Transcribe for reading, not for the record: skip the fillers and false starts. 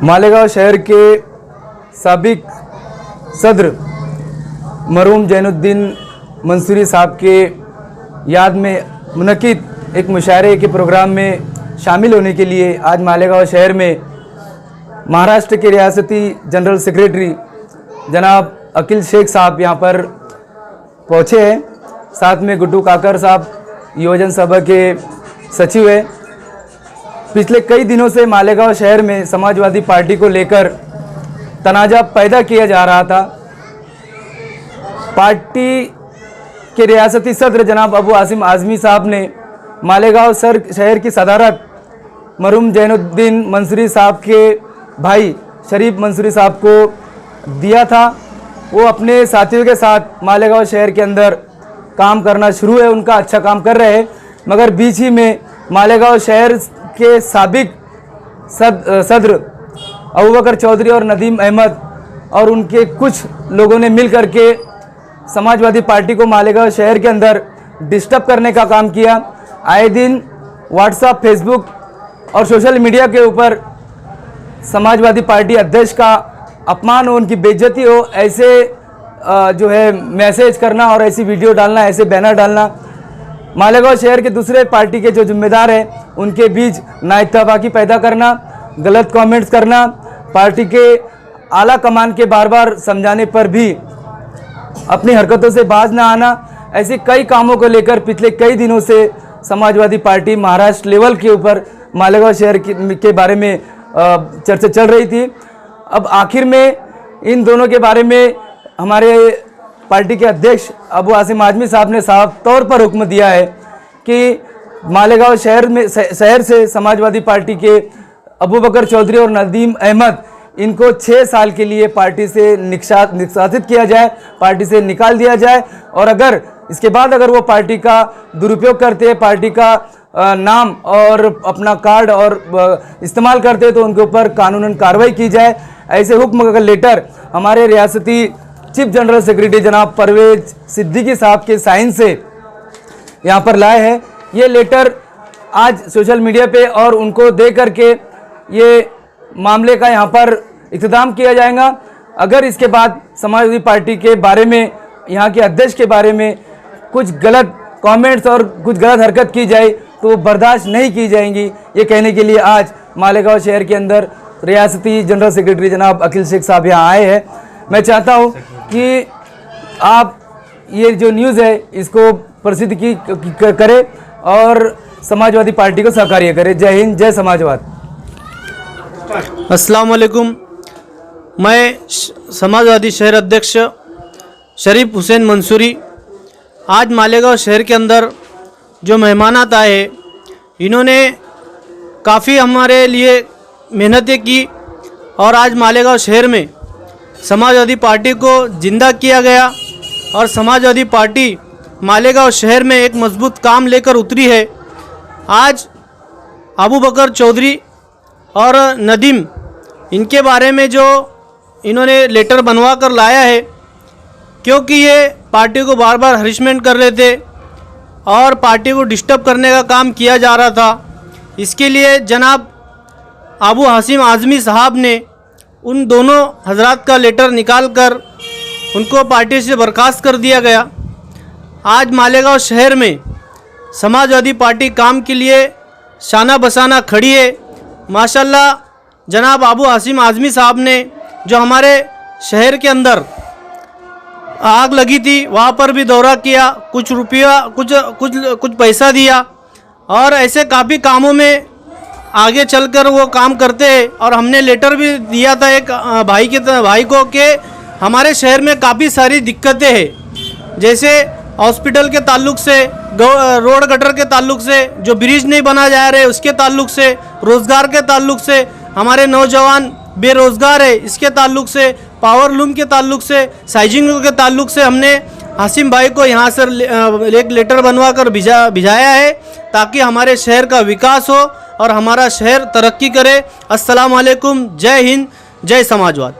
मालेगांव शहर के साबिक सदर मरहूम जैनुद्दीन मंसूरी साहब के याद में मुनक़िद एक मुशायरे के प्रोग्राम में शामिल होने के लिए आज मालेगांव शहर में महाराष्ट्र के रियासती जनरल सेक्रेटरी जनाब अकील शेख साहब यहाँ पर पहुँचे हैं। साथ में गुड्डू काकर साहब योजन सभा के सचिव हैं। पिछले कई दिनों से मालेगांव शहर में समाजवादी पार्टी को लेकर तनाज़ा पैदा किया जा रहा था। पार्टी के रियासती सदर जनाब अबू हाशिम आज़मी साहब ने मालेगांव शहर की सदारत मरहूम जैनुद्दीन मंसूरी साहब के भाई शरीफ मंसूरी साहब को दिया था। वो अपने साथियों के साथ मालेगांव शहर के अंदर काम करना शुरू है, उनका अच्छा काम कर रहे हैं। मगर बीच ही में मालेगांव शहर के साबिक सदर अबू बकर चौधरी और नदीम अहमद और उनके कुछ लोगों ने मिल करके समाजवादी पार्टी को मालेगांव शहर के अंदर डिस्टर्ब करने का काम किया। आए दिन व्हाट्सएप, फेसबुक और सोशल मीडिया के ऊपर समाजवादी पार्टी अध्यक्ष का अपमान हो, उनकी बेइज्जती हो, ऐसे जो है मैसेज करना और ऐसी वीडियो डालना, ऐसे बैनर डालना, मालेगांव शहर के दूसरे पार्टी के जो जिम्मेदार हैं उनके बीच नाइतफाकी पैदा करना, गलत कमेंट्स करना, पार्टी के आला कमान के बार बार समझाने पर भी अपनी हरकतों से बाज ना आना, ऐसे कई कामों को लेकर पिछले कई दिनों से समाजवादी पार्टी महाराष्ट्र लेवल के ऊपर मालेगांव शहर के बारे में चर्चा चल रही थी। अब आखिर में इन दोनों के बारे में हमारे पार्टी के अध्यक्ष अबू हाशिम आज़मी साहब ने साफ तौर पर हुक्म दिया है कि मालेगांव शहर से समाजवादी पार्टी के अबू बकर चौधरी और नदीम अहमद इनको 6 साल के लिए पार्टी से निष्कासित किया जाए, पार्टी से निकाल दिया जाए। और अगर इसके बाद अगर वो पार्टी का दुरुपयोग करते हैं, पार्टी का नाम और अपना कार्ड और इस्तेमाल करते हैं तो उनके ऊपर कानूनन कार्रवाई की जाए। ऐसे हुक्म का लेटर हमारे रियासती चीफ जनरल सेक्रेटरी जनाब परवेज सिद्दीकी साहब के साइन से यहाँ पर लाए हैं। ये लेटर आज सोशल मीडिया पे और उनको दे करके ये मामले का यहाँ पर इख्तिताम किया जाएगा। अगर इसके बाद समाजवादी पार्टी के बारे में, यहाँ के अध्यक्ष के बारे में कुछ गलत कमेंट्स और कुछ गलत हरकत की जाए तो बर्दाश्त नहीं की जाएंगी, ये कहने के लिए आज मालेगांव शहर के अंदर रियासती जनरल सेक्रेटरी जनाब अकील शेख साहब यहाँ आए हैं। मैं चाहता हूँ कि आप ये जो न्यूज़ है इसको प्रसिद्ध करें और समाजवादी पार्टी को सहकार्य करें। जय हिंद, जय समाजवाद। अस्सलाम वालेकुम। मैं समाजवादी शहर अध्यक्ष शरीफ हुसैन मंसूरी आज मालेगांव शहर के अंदर जो मेहमानात आए, इन्होंने काफ़ी हमारे लिए मेहनतें की और आज मालेगांव शहर में समाजवादी पार्टी को जिंदा किया गया और समाजवादी पार्टी मालेगांव शहर में एक मजबूत काम लेकर उतरी है। आज अबू बकर चौधरी और नदीम, इनके बारे में जो इन्होंने लेटर बनवा कर लाया है, क्योंकि ये पार्टी को बार बार हरिशमेंट कर रहे थे और पार्टी को डिस्टर्ब करने का काम किया जा रहा था, इसके लिए जनाब अबू हाशिम आज़मी साहब ने उन दोनों हजरात का लेटर निकाल कर उनको पार्टी से बर्खास्त कर दिया गया। आज मालेगांव शहर में समाजवादी पार्टी काम के लिए शाना बसाना खड़ी है। माशाल्लाह जनाब अबू हाशिम आज़मी साहब ने जो हमारे शहर के अंदर आग लगी थी वहाँ पर भी दौरा किया, कुछ रुपया कुछ पैसा दिया और ऐसे काफ़ी कामों में आगे चलकर वो काम करते हैं। और हमने लेटर भी दिया था एक भाई को कि हमारे शहर में काफ़ी सारी दिक्कतें हैं, जैसे हॉस्पिटल के ताल्लुक से, रोड गटर के ताल्लुक से, जो ब्रिज नहीं बना जा रहे उसके ताल्लुक से, रोज़गार के ताल्लुक से, हमारे नौजवान बेरोज़गार है इसके ताल्लुक से, पावर लूम के ताल्लुक से, साइजिंग के ताल्लुक से हमने हाशिम भाई को यहाँ से एक लेटर बनवा कर भिजाया है ताकि हमारे शहर का विकास हो और हमारा शहर तरक्की करे। अस्सलाम वालेकुम, जय हिंद, जय समाजवाद।